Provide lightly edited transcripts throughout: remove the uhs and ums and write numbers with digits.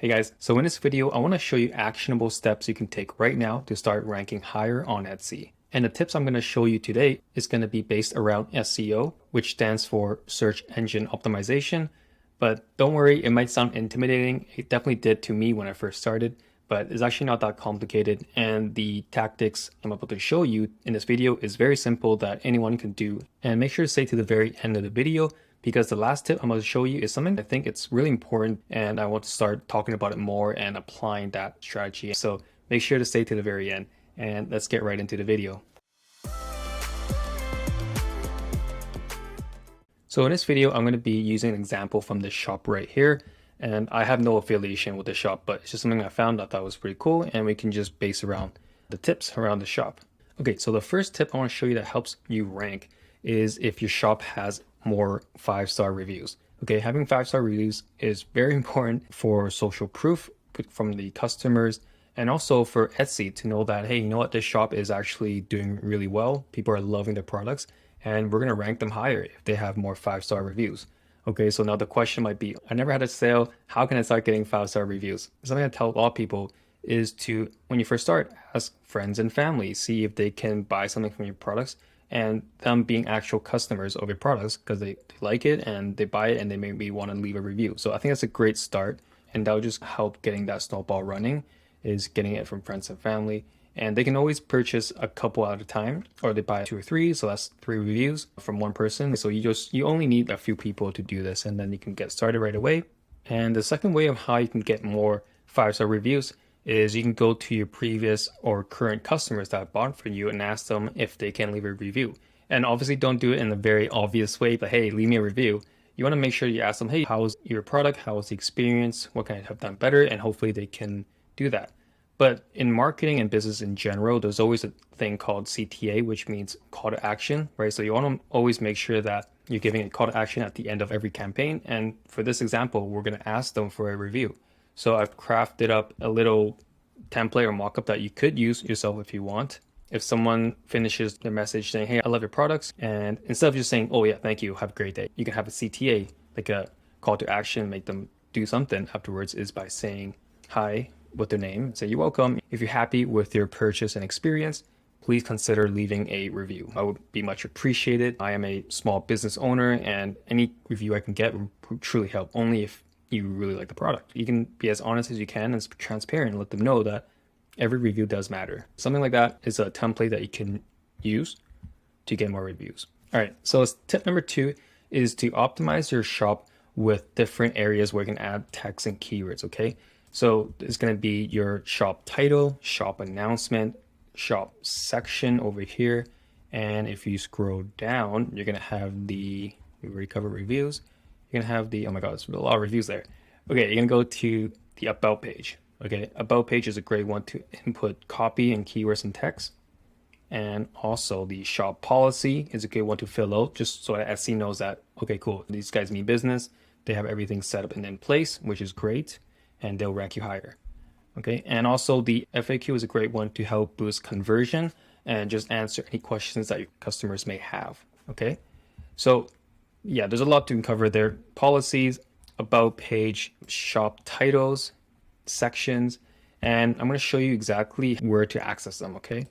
Hey guys, so in this video, I want to show you actionable steps you can take right now to start ranking higher on Etsy. And the tips I'm going to show you today is going to be based around SEO, which stands for search engine optimization. But don't worry, it might sound intimidating. It definitely did to me when I first started, but it's actually not that complicated. And the tactics I'm about to show you in this video is very simple that anyone can do. And make sure to stay to the very end of the video, because the last tip I'm going to show you is something I think it's really important and I want to start talking about it more and applying that strategy. So make sure to stay to the very end and let's get right into the video. So in this video, I'm going to be using an example from this shop right here. And I have no affiliation with the shop, but it's just something I found that I thought was pretty cool. And we can just base around the tips around the shop. Okay, so the first tip I want to show you that helps you rank is if your shop has more 5-star reviews. Okay, having 5-star reviews is very important for social proof from the customers and also for Etsy to know that, hey, you know what, this shop is actually doing really well. People are loving their products and we're going to rank them higher if they have more 5-star reviews. Okay, so now the question might be, I never had a sale. How can I start getting 5-star reviews? Something I tell a lot of people is to, when you first start, ask friends and family, see if they can buy something from your products and them being actual customers of your products because they like it and they buy it and they maybe want to leave a review. So I think that's a great start, and that will just help getting that snowball running, is getting it from friends and family. And they can always purchase a couple at a time, or they buy 2 or 3, so that's 3 reviews from one person. So you only need a few people to do this, and then you can get started right away. And the second way of how you can get more 5-star reviews is you can go to your previous or current customers that bought from you and ask them if they can leave a review. And obviously don't do it in a very obvious way, but hey, leave me a review. You want to make sure you ask them, hey, how was your product? How was the experience? What can I have done better? And hopefully they can do that. But in marketing and business in general, there's always a thing called CTA, which means call to action, right? So you want to always make sure that you're giving a call to action at the end of every campaign. And for this example, we're going to ask them for a review. So I've crafted up a little template or mockup that you could use yourself if you want. If someone finishes their message saying, hey, I love your products, and instead of just saying, oh yeah, thank you, have a great day, you can have a CTA, like a call to action, make them do something afterwards, is by saying hi with their name, say you're welcome. If you're happy with your purchase and experience, please consider leaving a review. I would be much appreciated. I am a small business owner and any review I can get would truly help, only if you really like the product. You can be as honest as you can and as transparent and let them know that every review does matter. Something like that is a template that you can use to get more reviews. All right, so tip number 2 is to optimize your shop with different areas where you can add text and keywords, okay? So it's going to be your shop title, shop announcement, shop section over here. And if you scroll down, you're going to have we already covered reviews. You're going to have oh my God, there's a lot of reviews there. Okay, you're going to go to the about page. Okay, about page is a great one to input copy and keywords and text. And also the shop policy is a good one to fill out, just so that Etsy knows that, okay, cool, these guys mean business. They have everything set up and in place, which is great, and they'll rank you higher. Okay, and also the FAQ is a great one to help boost conversion and just answer any questions that your customers may have. Okay, so yeah, there's a lot to cover there. Policies, about page, shop titles, sections, and I'm going to show you exactly where to access them. Okay,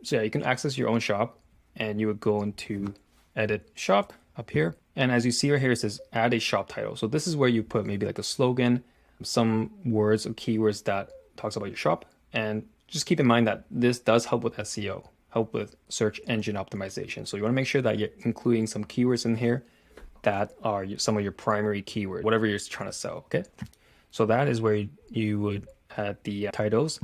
so yeah, you can access your own shop and you would go into edit shop up here. And as you see right here, it says add a shop title. So this is where you put maybe like a slogan, some words or keywords that talks about your shop. And just keep in mind that this does help with SEO, help with search engine optimization. So you want to make sure that you're including some keywords in here that are some of your primary keywords, whatever you're trying to sell. Okay, so that is where you would add the titles.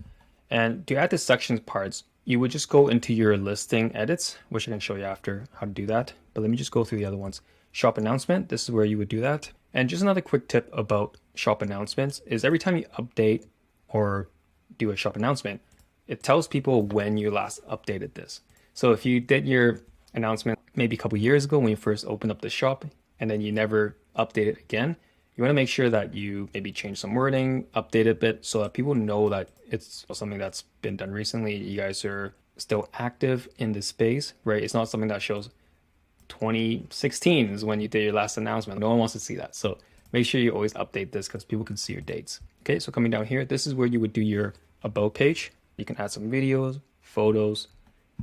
And to add the sections parts, you would just go into your listing edits, which I can show you after how to do that. But let me just go through the other ones. Shop announcement, this is where you would do that. And just another quick tip about shop announcements is every time you update or do a shop announcement, it tells people when you last updated this. So if you did your announcement maybe a couple years ago when you first opened up the shop and then you never update it again, you want to make sure that you maybe change some wording, update it a bit so that people know that it's something that's been done recently. You guys are still active in this space, right? It's not something that shows 2016 is when you did your last announcement. No one wants to see that. So make sure you always update this because people can see your dates. Okay, so coming down here, this is where you would do your about page. You can add some videos, photos,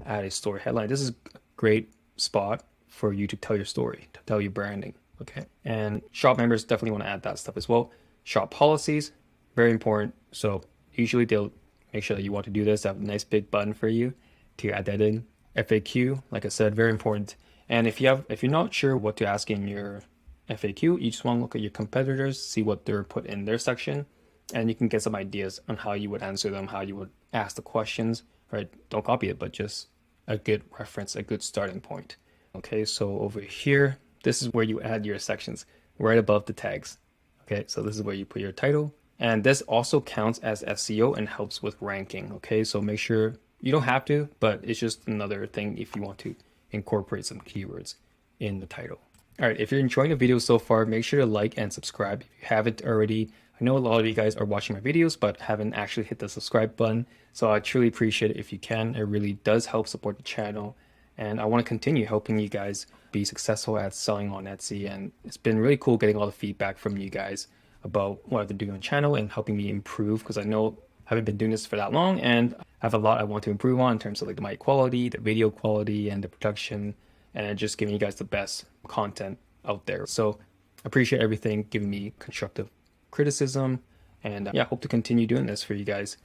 add a story headline. This is a great spot for you to tell your story, to tell your branding. Okay, and shop members definitely want to add that stuff as well. Shop policies, very important. So usually they'll make sure that you want to do this. They have a nice big button for you to add that in. FAQ, like I said, very important. And if you're not sure what to ask in your FAQ, you just want to look at your competitors, see what they're put in their section, and you can get some ideas on how you would answer them, how you would ask the questions. Right? Don't copy it, but just a good reference, a good starting point. Okay, so over here, this is where you add your sections right above the tags. Okay, so this is where you put your title. And this also counts as SEO and helps with ranking. Okay, so make sure you don't have to, but it's just another thing if you want to incorporate some keywords in the title. All right, if you're enjoying the video so far, make sure to like and subscribe if you haven't already. I know a lot of you guys are watching my videos, but haven't actually hit the subscribe button. So I truly appreciate it if you can. It really does help support the channel. And I want to continue helping you guys be successful at selling on Etsy. And it's been really cool getting all the feedback from you guys about what I've been doing on the channel and helping me improve, because I know I haven't been doing this for that long and I have a lot I want to improve on in terms of like the mic quality, the video quality, and the production, and just giving you guys the best content out there. So I appreciate everything, giving me constructive criticism, and yeah, hope to continue doing this for you guys.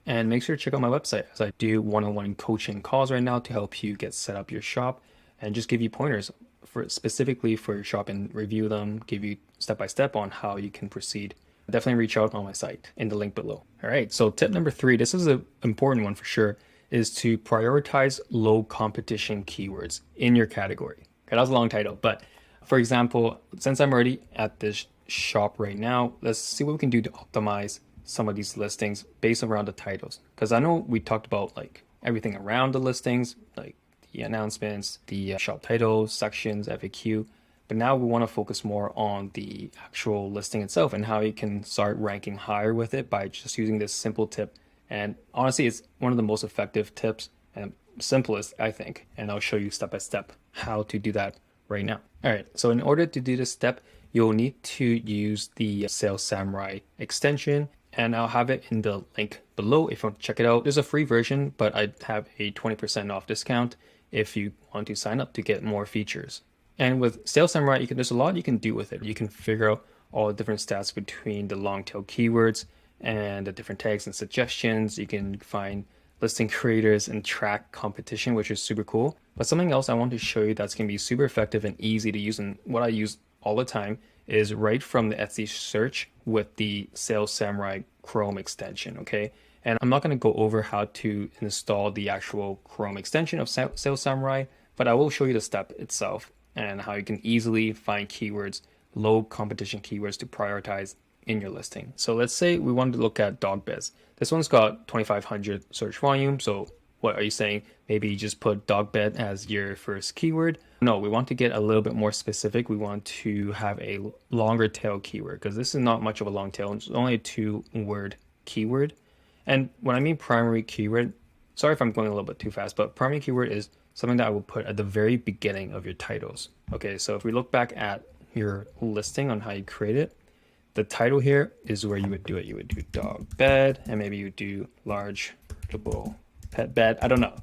And make sure to check out my website, as I do one-on-one coaching calls right now to help you get set up your shop and just give you pointers for specifically for your shop and review them, give you step-by-step on how you can proceed. Definitely reach out on my site in the link below. All right, so tip number 3, this is an important one for sure, is to prioritize low competition keywords in your category. Okay, that was a long title, but for example, since I'm already at this shop right now, let's see what we can do to optimize some of these listings based around the titles. Because I know we talked about like everything around the listings, like the announcements, the shop titles, sections, FAQ, but now we want to focus more on the actual listing itself and how you can start ranking higher with it by just using this simple tip. And honestly, it's one of the most effective tips and simplest, I think. And I'll show you step by step how to do that right now. All right, so in order to do this step, you'll need to use the Sales Samurai extension, and I'll have it in the link below if you want to check it out. There's a free version, but I have a 20% off discount if you want to sign up to get more features. And with Sales Samurai, there's a lot you can do with it. You can figure out all the different stats between the long tail keywords and the different tags and suggestions. You can find listing creators and track competition, which is super cool. But something else I want to show you that's going to be super effective and easy to use, and what I use all the time, is right from the Etsy search with the Sales Samurai Chrome extension. Okay, and I'm not going to go over how to install the actual Chrome extension of Sales Samurai, but I will show you the step itself and how you can easily find keywords, low competition keywords to prioritize in your listing. So let's say we wanted to look at dog beds. This one's got 2,500 search volume. So what are you saying? Maybe you just put dog bed as your first keyword. No, we want to get a little bit more specific. We want to have a longer tail keyword, because this is not much of a long tail. It's only a 2-word keyword. And when I mean primary keyword, sorry if I'm going a little bit too fast, but primary keyword is something that I will put at the very beginning of your titles. Okay, so if we look back at your listing on how you create it, the title here is where you would do it. You would do dog bed, and maybe you do large pet bed. I don't know,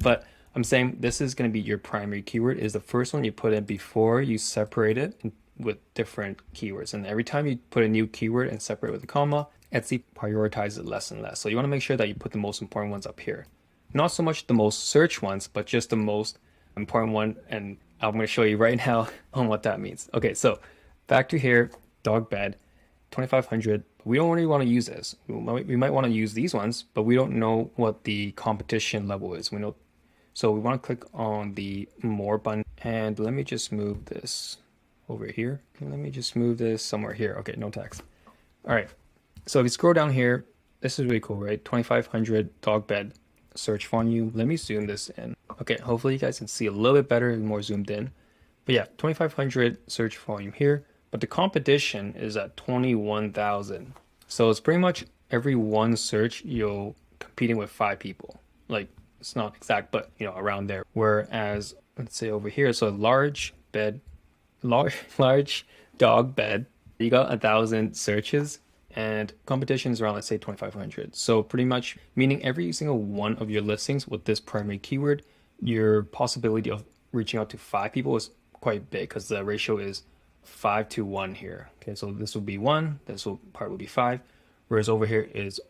but I'm saying this is going to be your primary keyword, is the first one you put in before you separate it with different keywords. And every time you put a new keyword and separate with a comma, Etsy prioritizes it less and less. So you want to make sure that you put the most important ones up here. Not so much the most search ones, but just the most important one. And I'm going to show you right now on what that means. Okay, so back to here, dog bed, 2,500. We don't really want to use this. We might want to use these ones, but we don't know what the competition level is. So we want to click on the more button, and let me just move this over here. Let me just move this somewhere here. Okay, no text. All right. So if you scroll down here, this is really cool, right? 2,500 dog bed search volume. Let me zoom this in. Okay, hopefully you guys can see a little bit better and more zoomed in. But yeah, 2,500 search volume here, but the competition is at 21,000. So it's pretty much every one search you're competing with 5 people. Like, it's not exact, but you know, around there. Whereas let's say over here, so large dog bed, You got 1,000 searches and competition is around, let's say 2,500. So pretty much meaning every single one of your listings with this primary keyword, your possibility of reaching out to 5 people is quite big because the ratio is 5 to 1 here. Okay, so this will be 1, part will be 5, whereas over here is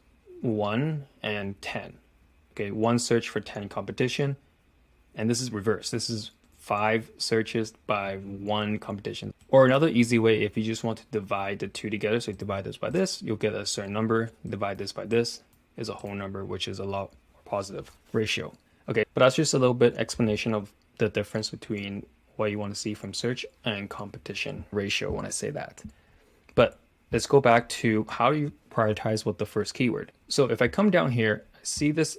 1 and 10. Okay, 1 search for 10 competition, and this is reverse. This is 5 searches by 1 competition. Or another easy way, if you just want to divide the two together, so you divide this by this, you'll get a certain number. Divide this by this is a whole number, which is a lot more positive ratio. Okay, but that's just a little bit explanation of the difference between what you want to see from search and competition ratio when I say that. But let's go back to how do you prioritize with the first keyword. So if I come down here, I see this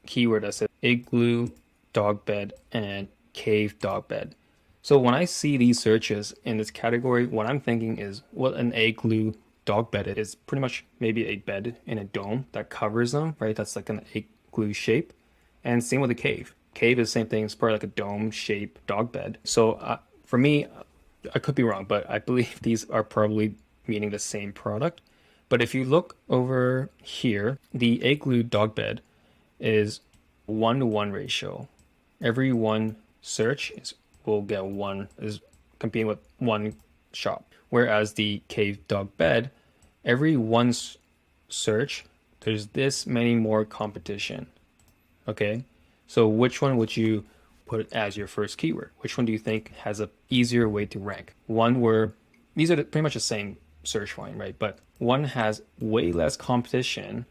keyword that says igloo, dog bed, and cave dog bed. So when I see these searches in this category, what I'm thinking is what an igloo dog bed is. Pretty much maybe a bed in a dome that covers them, right? That's like an igloo shape. And same with a cave. Cave is the same thing. It's probably like a dome-shaped dog bed. So for me, I could be wrong, but I believe these are probably meaning the same product. But if you look over here, the igloo dog bed is 1-to-1 ratio. Every one search will get one, is competing with one shop. Whereas the cave dog bed, every one search, there's this many more competition. Okay, so which one would you put as your first keyword? Which one do you think has a easier way to rank? One where these are pretty much the same search volume, right? But one has way less competition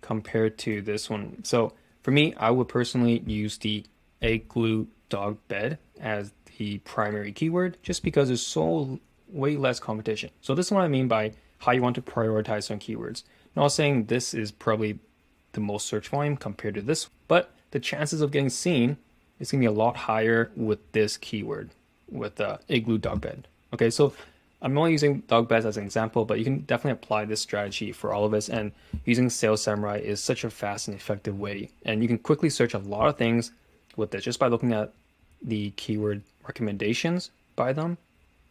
compared to this one. So for me, I would personally use the igloo dog bed as the primary keyword just because there's so way less competition. So this is what I mean by how you want to prioritize some keywords. I'm not saying this is probably the most search volume compared to this, but the chances of getting seen is going to be a lot higher with this keyword, with the igloo dog bed. Okay, so I'm only using dog beds as an example, but you can definitely apply this strategy for all of us. And using Sales Samurai is such a fast and effective way. And you can quickly search a lot of things with this just by looking at the keyword recommendations by them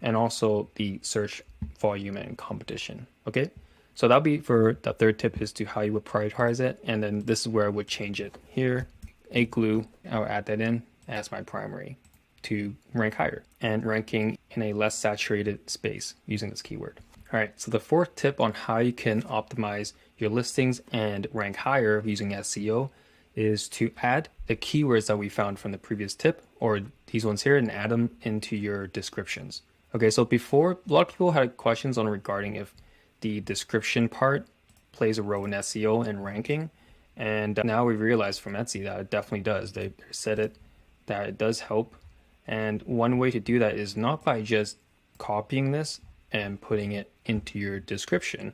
and also the search volume and competition. Okay, so that'll be for the third tip as to how you would prioritize it. And then this is where I would change it here. Igloo, I'll add that in as my primary to rank higher and ranking in a less saturated space using this keyword. All right, so the fourth tip on how you can optimize your listings and rank higher using SEO is to add the keywords that we found from the previous tip or these ones here and add them into your descriptions. Okay, so before, a lot of people had questions on regarding if the description part plays a role in SEO and ranking. And now we realize from Etsy that it definitely does. They said it, that it does help. And one way to do that is not by just copying this and putting it into your description.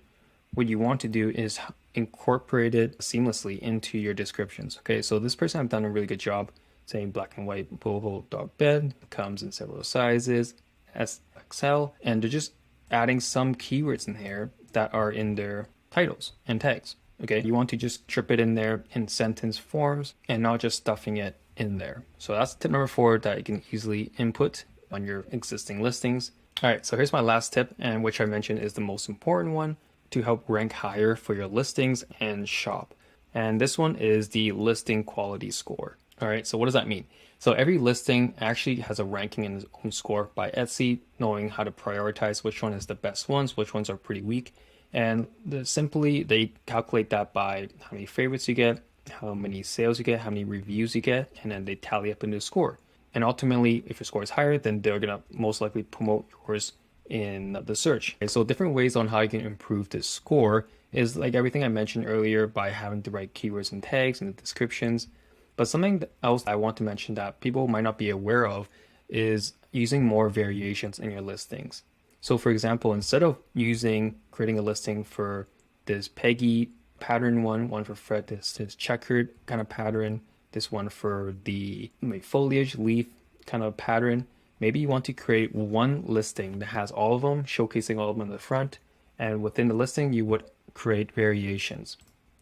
What you want to do is incorporate it seamlessly into your descriptions. Okay, so this person have done a really good job saying black and white Boho dog bed, comes in several sizes, SXL, and they're just adding some keywords in here that are in their titles and tags. Okay, you want to just trip it in there in sentence forms and not just stuffing it in there. So that's tip number 4 that you can easily input on your existing listings. All right, so here's my last tip, and which I mentioned is the most important one to help rank higher for your listings and shop. And this one is the listing quality score. All right, so what does that mean? So every listing actually has a ranking in its own score by Etsy, knowing how to prioritize which one is the best ones, which ones are pretty weak. And simply they calculate that by how many favorites you get, how many sales you get, how many reviews you get, and then they tally up into a score. And ultimately, if your score is higher, then they're gonna most likely promote yours in the search. Okay, so different ways on how you can improve this score is like everything I mentioned earlier by having the right keywords and tags in the descriptions. But something else I want to mention that people might not be aware of is using more variations in your listings. So for example, instead of creating a listing for this Peggy pattern one for Fred, this checkered kind of pattern, this one for the foliage leaf kind of pattern, maybe you want to create one listing that has all of them, showcasing all of them in the front. And within the listing, you would create variations.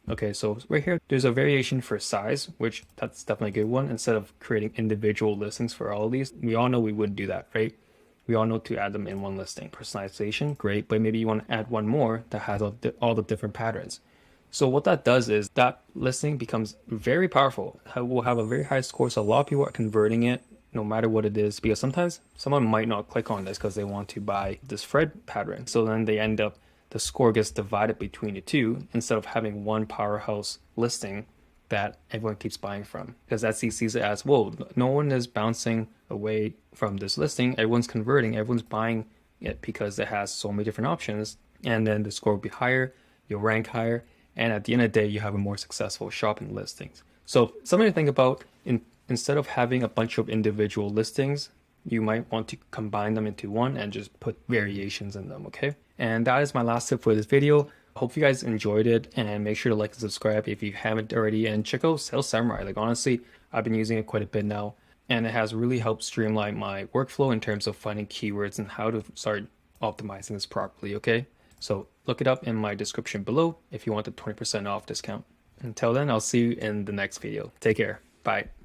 Okay, so right here, there's a variation for size, which that's definitely a good one. Instead of creating individual listings for all of these, we all know we wouldn't do that, right? we all know to add them in one listing. Personalization, great, but maybe you want to add one more that has all the different patterns. So what that does is that listing becomes very powerful. Will have a very high score, so a lot of people are converting it no matter what it is, because sometimes someone might not click on this because they want to buy this Fred pattern. So then they end up, the score gets divided between the two instead of having one powerhouse listing that everyone keeps buying from, because Etsy sees it as, whoa, no one is bouncing away from this listing, everyone's converting, everyone's buying it because it has so many different options, and then the score will be higher, you'll rank higher, and at the end of the day you have a more successful shopping listings. So something to think about, instead of having a bunch of individual listings, you might want to combine them into one and just put variations in them, okay? And that is my last tip for this video. Hope you guys enjoyed it, and make sure to like and subscribe if you haven't already, and check out Sales Samurai. Like, honestly, I've been using it quite a bit now, and it has really helped streamline my workflow in terms of finding keywords and how to start optimizing this properly, okay? So look it up in my description below if you want the 20% off discount. Until then, I'll see you in the next video. Take care. Bye.